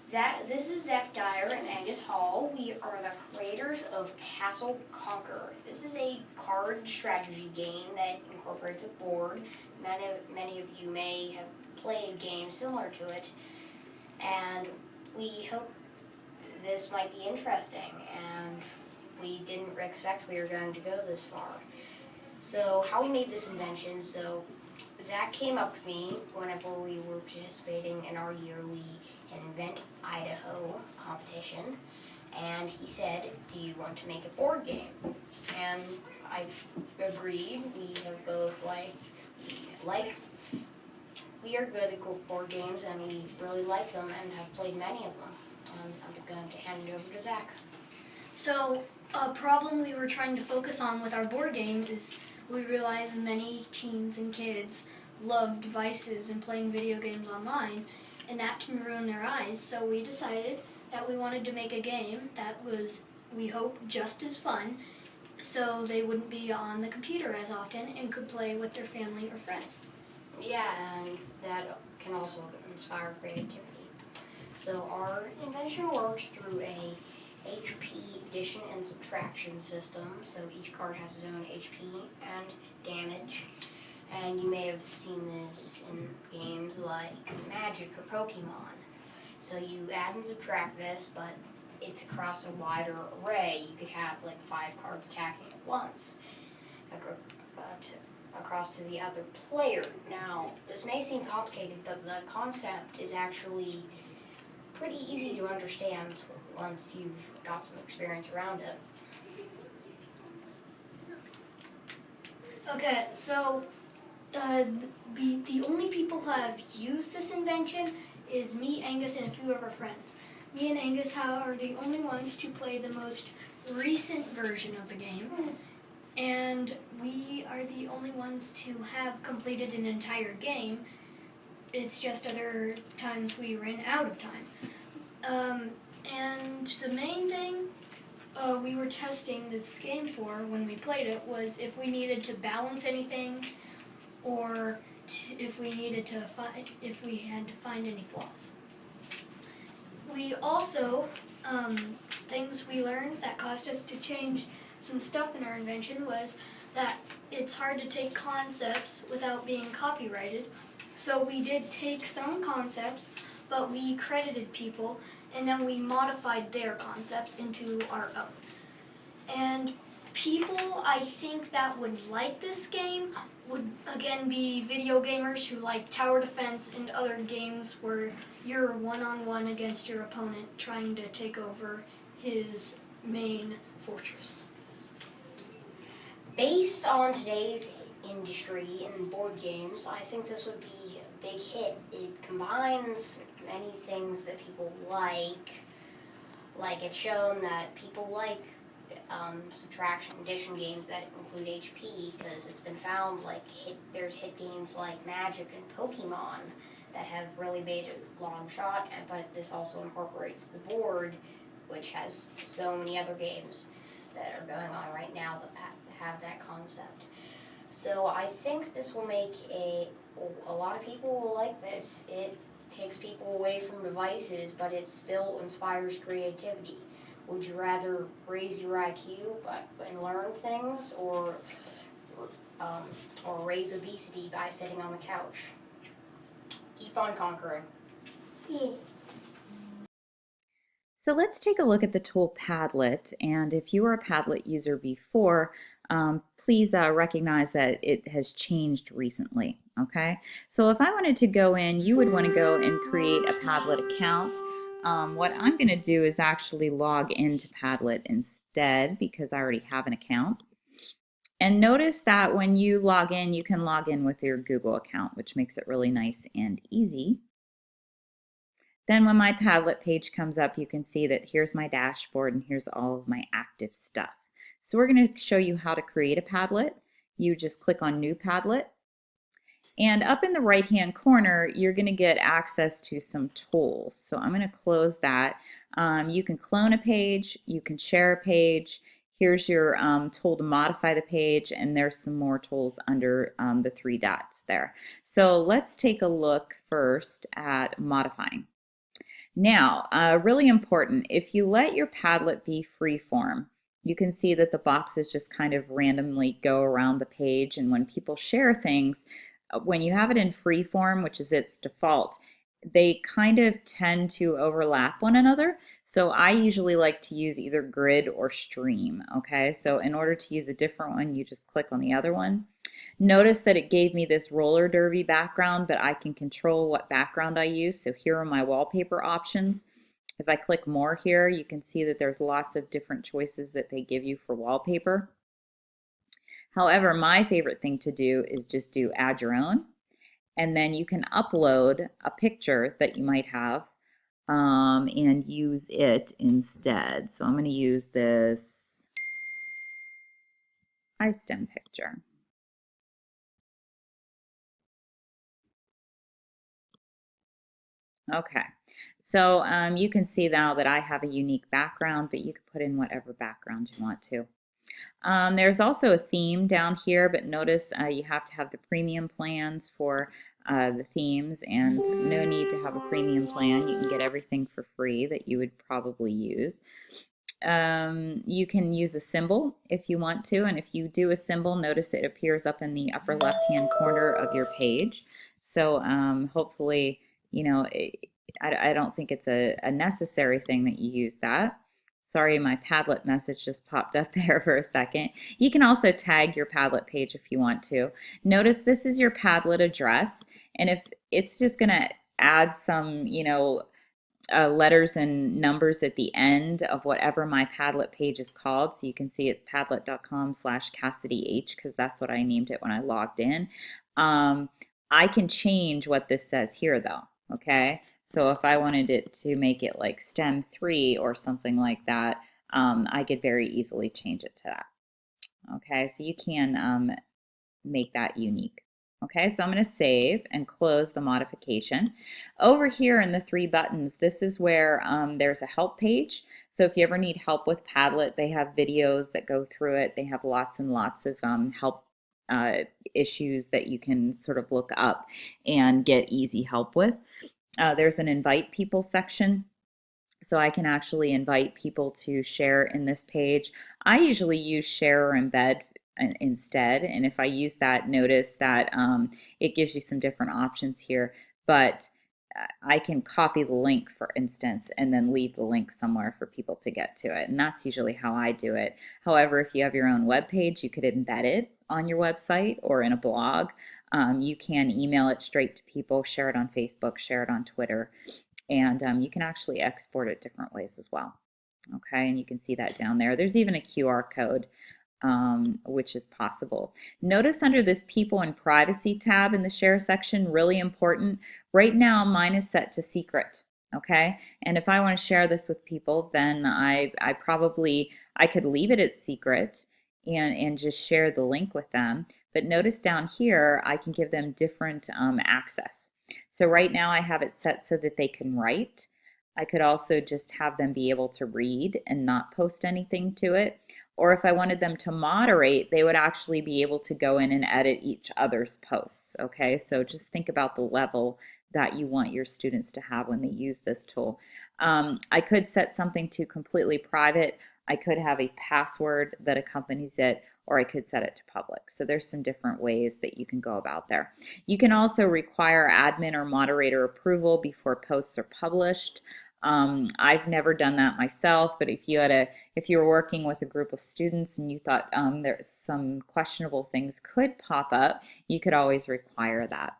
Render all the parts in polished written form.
This is Zach Dyer and Angus Hall. We are the creators of Castle Conquer. This is a card strategy game that incorporates a board. Many of you may have played games similar to it, and we hope this might be interesting, and we didn't expect we were going to go this far. So how we made this invention, Zach came up to me whenever we were participating in our yearly Invent Idaho competition, and he said, "Do you want to make a board game?" And I agreed. We have both we are good at board games, and we really like them and have played many of them. And I'm going to hand it over to Zach. So, a problem we were trying to focus on with our board game is we realized many teens and kids love devices and playing video games online, and that can ruin their eyes. So we decided that we wanted to make a game that was, we hope, just as fun, so they wouldn't be on the computer as often and could play with their family or friends. Yeah, and that can also inspire creativity. So our invention works through a HP addition and subtraction system. So each card has its own HP and damage. And you may have seen this in games like Magic or Pokemon. So you add and subtract this, but it's across a wider array. You could have like 5 cards attacking at once, across to the other player. Now, this may seem complicated, but the concept is actually pretty easy to understand once you've got some experience around it. Okay, so the only people who have used this invention is me, Angus, and a few of our friends. Me and Angus are the only ones to play the most recent version of the game, and we are the only ones to have completed an entire game. It's just other times we ran out of time. And the main thing we were testing this game for when we played it was if we needed to balance anything, or if we had to find any flaws. We also, things we learned that caused us to change some stuff in our invention was that it's hard to take concepts without being copyrighted. So we did take some concepts, but we credited people, and then we modified their concepts into our own. And people, I think, that would like this game would, again, be video gamers who like tower defense and other games where you're one-on-one against your opponent trying to take over his main fortress. Based on today's industry in board games, I think this would be a big hit. It combines many things that people like. Like, it's shown that people like subtraction addition games that include HP, because it's been found there's hit games like Magic and Pokemon that have really made a long shot, but this also incorporates the board, which has so many other games that are going on right now that have that concept. So I think this will make a lot of people will like this. It takes people away from devices, but it still inspires creativity. Would you rather raise your IQ and learn things, or raise obesity by sitting on the couch? Keep on conquering. Yeah. So let's take a look at the tool Padlet, and if you were a Padlet user before, please recognize that it has changed recently, okay? So if I wanted to go in, you would want to go and create a Padlet account. What I'm going to do is actually log into Padlet instead, because I already have an account. And notice that when you log in, you can log in with your Google account, which makes it really nice and easy. Then when my Padlet page comes up, you can see that here's my dashboard and here's all of my active stuff. So we're going to show you how to create a Padlet. You just click on New Padlet. And up in the right-hand corner, you're going to get access to some tools. So I'm going to close that. You can clone a page, you can share a page. Here's your tool to modify the page, and there's some more tools under the 3 dots there. So let's take a look first at modifying. Now, really important, if you let your Padlet be freeform, you can see that the boxes just kind of randomly go around the page. And when people share things, when you have it in freeform, which is its default, they kind of tend to overlap one another. So I usually like to use either grid or stream. Okay, so in order to use a different one, you just click on the other one. Notice that it gave me this roller derby background, but I can control what background I use. So here are my wallpaper options. If I click more here, you can see that there's lots of different choices that they give you for wallpaper. However, my favorite thing to do is just do add your own. And then you can upload a picture that you might have and use it instead. So I'm going to use this iStem picture. Okay, so you can see now that I have a unique background, but you can put in whatever background you want to. There's also a theme down here, but notice you have to have the premium plans for the themes, and no need to have a premium plan. You can get everything for free that you would probably use. You can use a symbol if you want to, and if you do a symbol, notice it appears up in the upper left-hand corner of your page. So hopefully, you know, I don't think it's a necessary thing that you use that. Sorry, my Padlet message just popped up there for a second. You can also tag your Padlet page if you want to. Notice this is your Padlet address, and if it's just going to add some, letters and numbers at the end of whatever my Padlet page is called. So you can see it's padlet.com/CassidyH because that's what I named it when I logged in. I can change what this says here though, okay? So if I wanted it to make it like STEM 3 or something like that, I could very easily change it to that. Okay, so you can make that unique. Okay, so I'm going to save and close the modification. Over here in the three buttons, this is where there's a help page. So if you ever need help with Padlet, they have videos that go through it. They have lots and lots of help issues that you can sort of look up and get easy help with. There's an invite people section. So I can actually invite people to share in this page. I usually use share or embed instead. And if I use that, notice that it gives you some different options here. But I can copy the link, for instance, and then leave the link somewhere for people to get to it. And that's usually how I do it. However, if you have your own web page, you could embed it on your website or in a blog. You can email it straight to people, share it on Facebook, share it on Twitter, and you can actually export it different ways as well. Okay, and you can see that down there. There's even a QR code, which is possible. Notice under this People and Privacy tab in the Share section, really important. Right now, mine is set to secret. Okay, and if I want to share this with people, then I could leave it at secret and just share the link with them. But notice down here, I can give them different access. So right now I have it set so that they can write. I could also just have them be able to read and not post anything to it. Or if I wanted them to moderate, they would actually be able to go in and edit each other's posts. Okay, so just think about the level that you want your students to have when they use this tool. I could set something to completely private. I could have a password that accompanies it, or I could set it to public. So there's some different ways that you can go about there. You can also require admin or moderator approval before posts are published. I've never done that myself, but if you were working with a group of students and you thought there's some questionable things could pop up, you could always require that.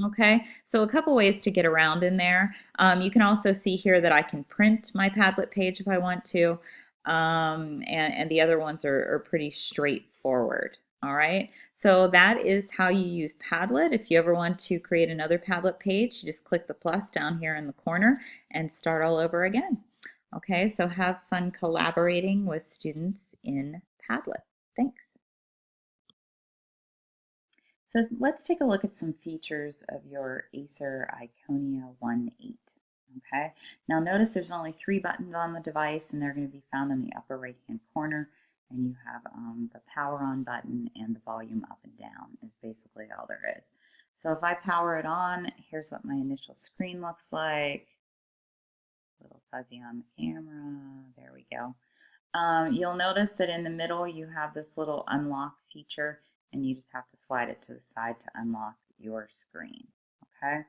Okay, so a couple ways to get around in there. You can also see here that I can print my Padlet page if I want to, and the other ones are pretty straightforward. All right, so that is how you use Padlet. If you ever want to create another Padlet page, you just click the plus down here in the corner and start all over again. Okay, so have fun collaborating with students in Padlet. Thanks. So let's take a look at some features of your Acer Iconia 1.8. Okay, now notice there's only 3 buttons on the device and they're going to be found in the upper right hand corner. and you have the power on button and the volume up and down is basically all there is. So if I power it on, here's what my initial screen looks like. A little fuzzy on the camera. There we go. You'll notice that in the middle you have this little unlock feature, and you just have to slide it to the side to unlock your screen. Okay.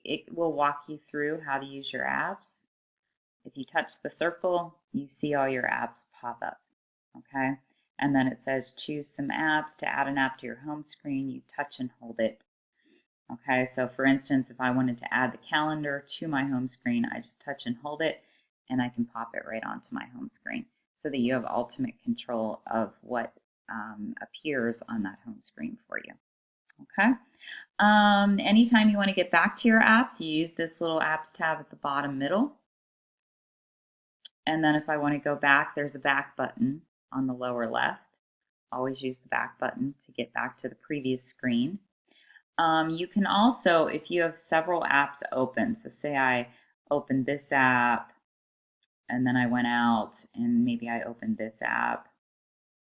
It will walk you through how to use your apps. If you touch the circle, you see all your apps pop up. Okay. And then it says choose some apps. To add an app to your home screen, you touch and hold it. Okay, so for instance, if I wanted to add the calendar to my home screen, I just touch and hold it, and I can pop it right onto my home screen so that you have ultimate control of what appears on that home screen for you. Okay. Anytime you want to get back to your apps, you use this little apps tab at the bottom middle. And then if I want to go back, there's a back button on the lower left. Always use the back button to get back to the previous screen. You can also, if you have several apps open, so say I opened this app and then I went out, and maybe I opened this app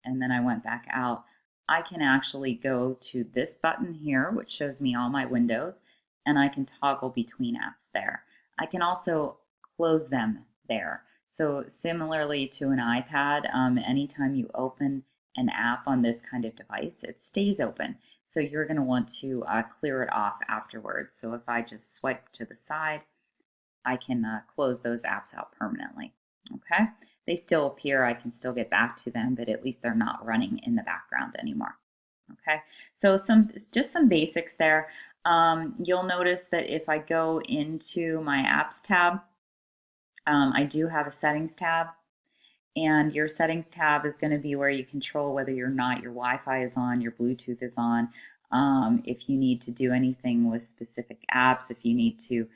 and then I went back out, I can actually go to this button here, which shows me all my windows, and I can toggle between apps there. I can also close them there. So similarly to an iPad, anytime you open an app on this kind of device, it stays open. So you're going to want to clear it off afterwards. So if I just swipe to the side, I can close those apps out permanently. Okay, they still appear, I can still get back to them, but at least they're not running in the background anymore. Okay, so just some basics there. You'll notice that if I go into my apps tab, I do have a settings tab. And your settings tab is going to be where you control whether or not your Wi-Fi is on, your Bluetooth is on, if you need to do anything with specific apps, if you need to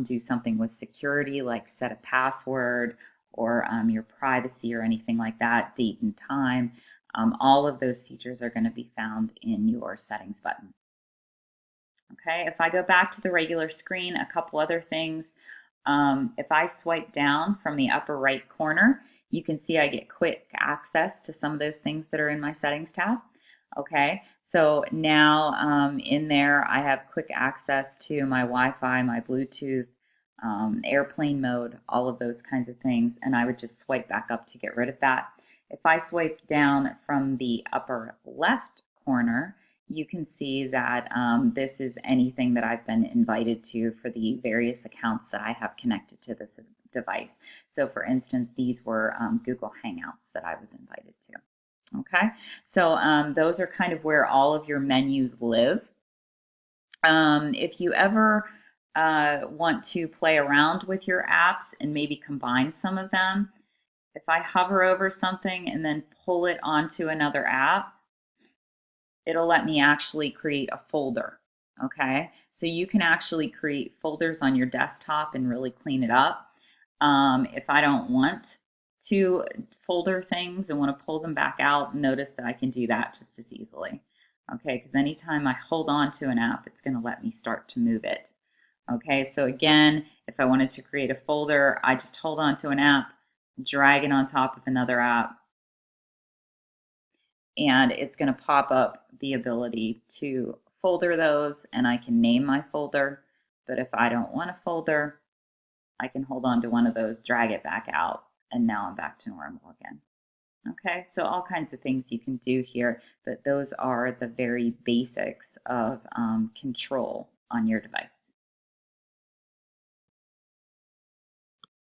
do something with security like set a password or your privacy or anything like that, date and time. All of those features are going to be found in your settings button. Okay, if I go back to the regular screen, a couple other things. If I swipe down from the upper right corner, you can see I get quick access to some of those things that are in my settings tab. Okay, so now in there I have quick access to my Wi-Fi, my Bluetooth, airplane mode, all of those kinds of things, and I would just swipe back up to get rid of that. If I swipe down from the upper left corner, you can see that this is anything that I've been invited to for the various accounts that I have connected to this device. So for instance, these were Google Hangouts that I was invited to. Okay, so those are kind of where all of your menus live. If you ever want to play around with your apps and maybe combine some of them, if I hover over something and then pull it onto another app, it'll let me actually create a folder. Okay, so you can actually create folders on your desktop and really clean it up. If I don't want to folder things and want to pull them back out, notice that I can do that just as easily. Okay, because anytime I hold on to an app, it's going to let me start to move it. Okay, so again, if I wanted to create a folder, I just hold on to an app, drag it on top of another app, and it's going to pop up the ability to folder those, and I can name my folder. But if I don't want a folder, I can hold on to one of those, drag it back out, and now I'm back to normal again. Okay, so all kinds of things you can do here, but those are the very basics of control on your device.